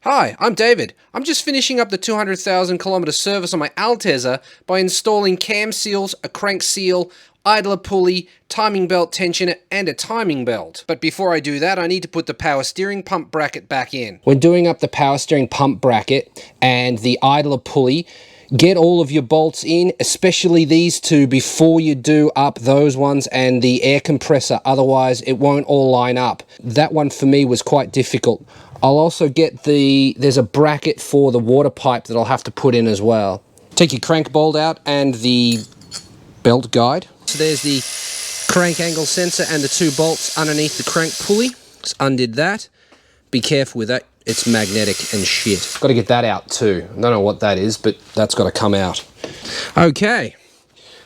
Hi, I'm David. I'm just finishing up the 200,000 kilometer service on my Altezza by installing cam seals, a crank seal, idler pulley, timing belt tensioner, and a timing belt. But before I do that, I need to put the power steering pump bracket back in. When doing up the power steering pump bracket and the idler pulley, get all of your bolts in, especially these two, before you do up those ones and the air compressor, otherwise it won't all line up. That one for me was quite difficult. I'll also get there's a bracket for the water pipe that I'll have to put in as well. Take your crank bolt out and the belt guide. So there's the crank angle sensor and the two bolts underneath the crank pulley. Just undid that. Be careful with that. It's magnetic and shit. Got to get that out too. I don't know what that is, but that's got to come out. Okay,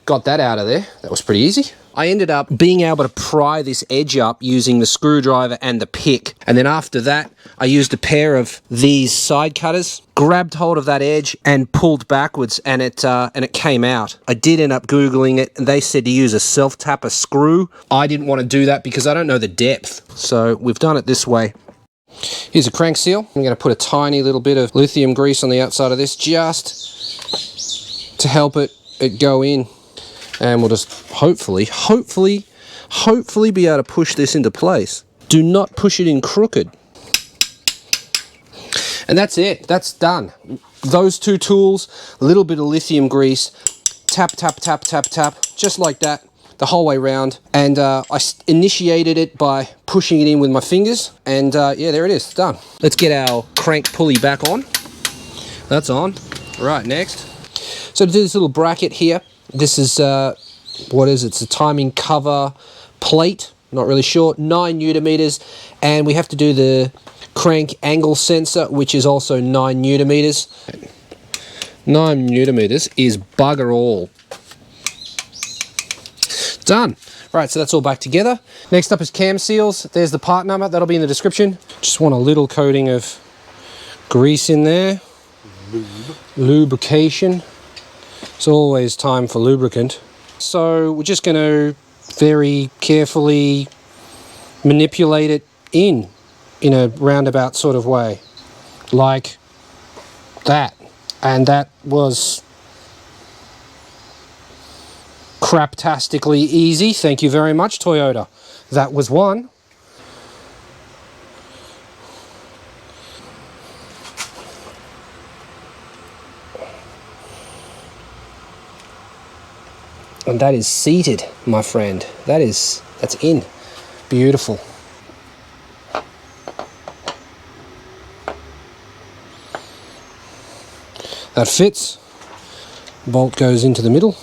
got that out of there. That was pretty easy. I ended up being able to pry this edge up using the screwdriver and the pick. And then after that, I used a pair of these side cutters, grabbed hold of that edge and pulled backwards, and it came out. I did end up Googling it, and they said to use a self-tapper screw. I didn't want to do that because I don't know the depth. So we've done it this way. Here's a crank seal. I'm going to put a tiny little bit of lithium grease on the outside of this just to help it go in. And we'll just hopefully be able to push this into place. Do not push it in crooked. And that's it. That's done. Those two tools, a little bit of lithium grease, tap, tap, tap, tap, tap, just like that, the whole way around. And I initiated it by pushing it in with my fingers. And yeah, there it is. It's done. Let's get our crank pulley back on. That's on. Right, next. So to do this little bracket here, this is, what is it? It's a timing cover plate, not really sure, 9 newton-meters, and we have to do the crank angle sensor, which is also 9 newton-meters. 9 newton-meters is bugger all. Done. Right, so that's all back together. Next up is cam seals. There's the part number, that'll be in the description. Just want a little coating of grease in there. Lubrication. It's always time for lubricant. So we're just going to very carefully manipulate it in a roundabout sort of way. Like that. And that was craptastically easy. Thank you very much, Toyota. That was one. And that is seated, my friend. That's in. Beautiful. That fits. Bolt goes into the middle.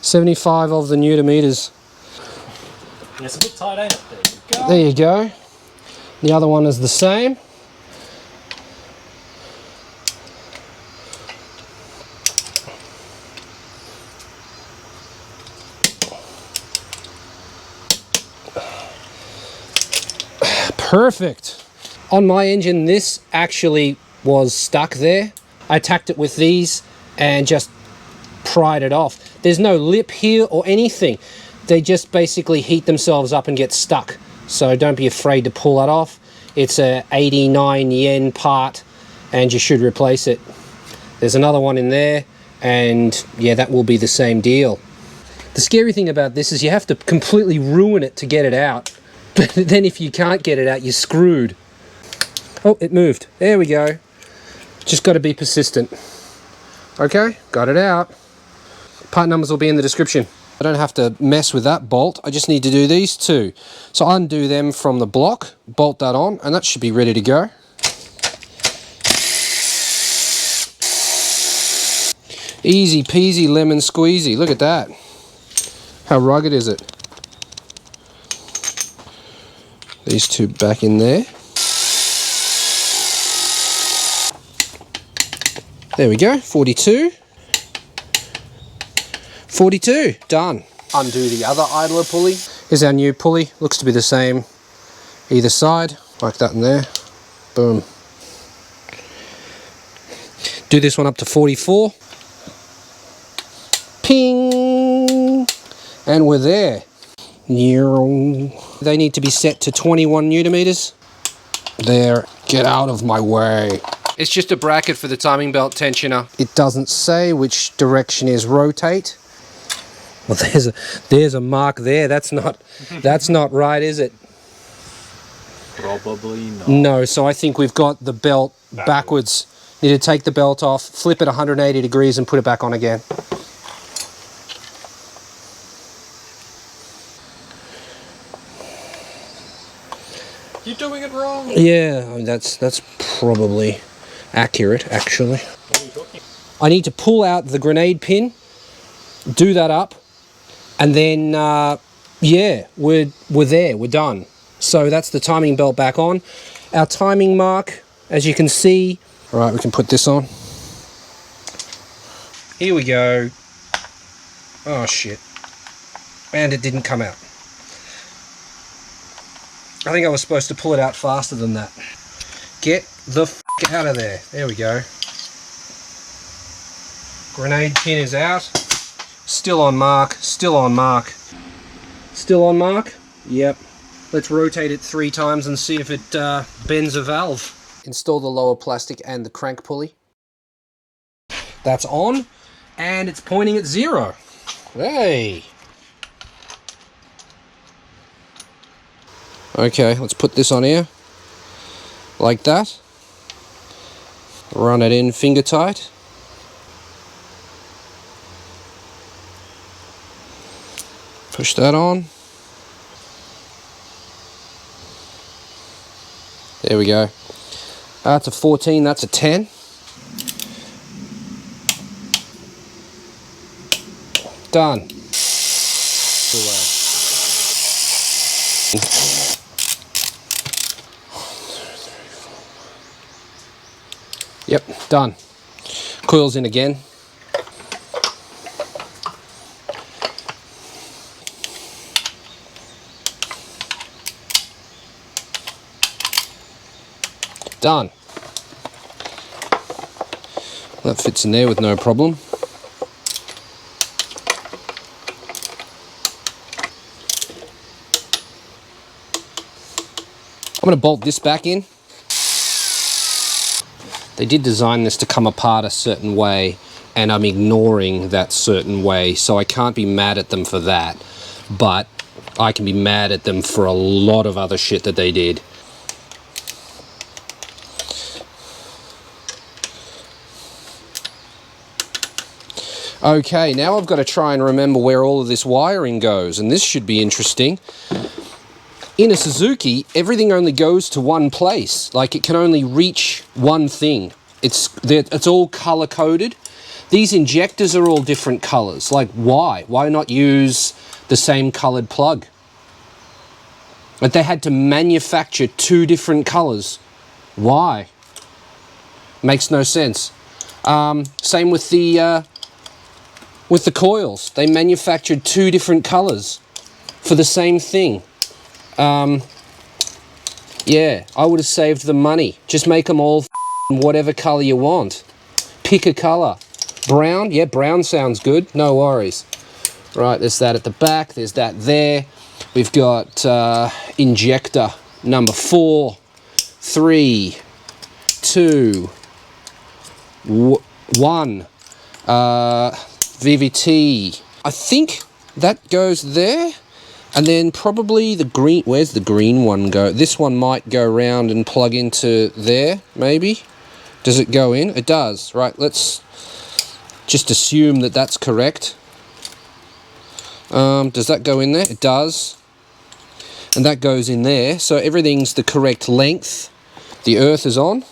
75 of the newton-meters. It's a bit tight, ain't it? There you go. The other one is the same. Perfect. On my engine, this actually was stuck there. I tacked it with these and just pried it off. There's no lip here or anything. They just basically heat themselves up and get stuck. So don't be afraid to pull that off. It's a 89 yen part and you should replace it. There's another one in there and yeah, that will be the same deal. The scary thing about this is you have to completely ruin it to get it out. But then if you can't get it out, you're screwed. Oh, it moved. There we go. Just got to be persistent. Okay, got it out. Part numbers will be in the description. I don't have to mess with that bolt. I just need to do these two. So undo them from the block, bolt that on, and that should be ready to go. Easy peasy lemon squeezy. Look at that. How rugged is it? These two back in there. There we go, 42. 42, done. Undo the other idler pulley. Here's our new pulley. Looks to be the same either side, like that in there. Boom. Do this one up to 44. Ping! And we're there. They need to be set to 21 newton meters. There, get out of my way. It's just a bracket for the timing belt tensioner. It doesn't say which direction is rotate. Well, there's a mark there. That's not right, is it? Probably not. No, so I think we've got the belt backwards. Need to take the belt off, flip it 180 degrees and put it back on again. You're doing it wrong. Yeah, that's probably accurate, actually. What are you talking? I need to pull out the grenade pin, do that up, and then, yeah, we're there, we're done. So that's the timing belt back on. Our timing mark, as you can see. All right, we can put this on. Here we go. Oh, shit. And it didn't come out. I think I was supposed to pull it out faster than that. Get the f*** out of there. There we go. Grenade pin is out. Still on mark. Still on mark. Still on mark? Yep. Let's rotate it 3 times and see if it bends a valve. Install the lower plastic and the crank pulley. That's on. And it's pointing at 0. Hey! Okay, let's put this on here, like that. Run it in finger tight. Push that on. There we go. That's a 14, that's a 10. Done. Yep, done. Coils in again. Done. That fits in there with no problem. I'm going to bolt this back in. They did design this to come apart a certain way, and I'm ignoring that certain way, so I can't be mad at them for that. But I can be mad at them for a lot of other shit that they did. Okay, now I've got to try and remember where all of this wiring goes, and this should be interesting. In a Suzuki, everything only goes to one place. Like, it can only reach one thing. It's all color-coded. These injectors are all different colors. Like, why? Why not use the same colored plug? But they had to manufacture 2 different colors. Why? Makes no sense. Same with the coils. They manufactured 2 different colors for the same thing. Yeah, I would have saved the money. Just make them all whatever color you want. Pick a color. Brown? Yeah, brown sounds good. No worries. Right, there's that at the back. There's that there. We've got injector number 4, 3, 2, 1. VVT. I think that goes there. And then probably the green, where's the green one go? This one might go around and plug into there, maybe. Does it go in? It does. Right, let's just assume that that's correct. Does that go in there? It does. And that goes in there. So everything's the correct length. The earth is on.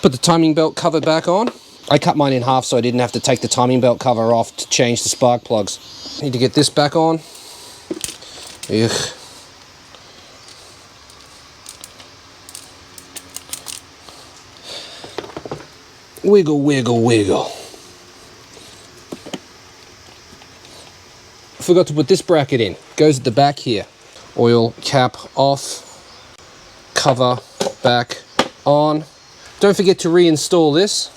Put the timing belt cover back on. I cut mine in half so I didn't have to take the timing belt cover off to change the spark plugs. Need to get this back on. Ugh. Wiggle, wiggle, wiggle. Forgot to put this bracket in. Goes at the back here. Oil cap off. Cover back on. Don't forget to reinstall this.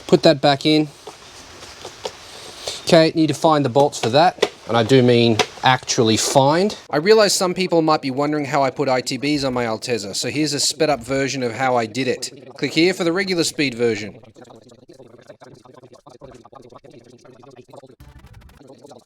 Put that back in. Okay, need to find the bolts for that. and I do mean actually find. I realize some people might be wondering how I put ITBs on my Altezza, so here's a sped up version of how I did it. Click here for the regular speed version.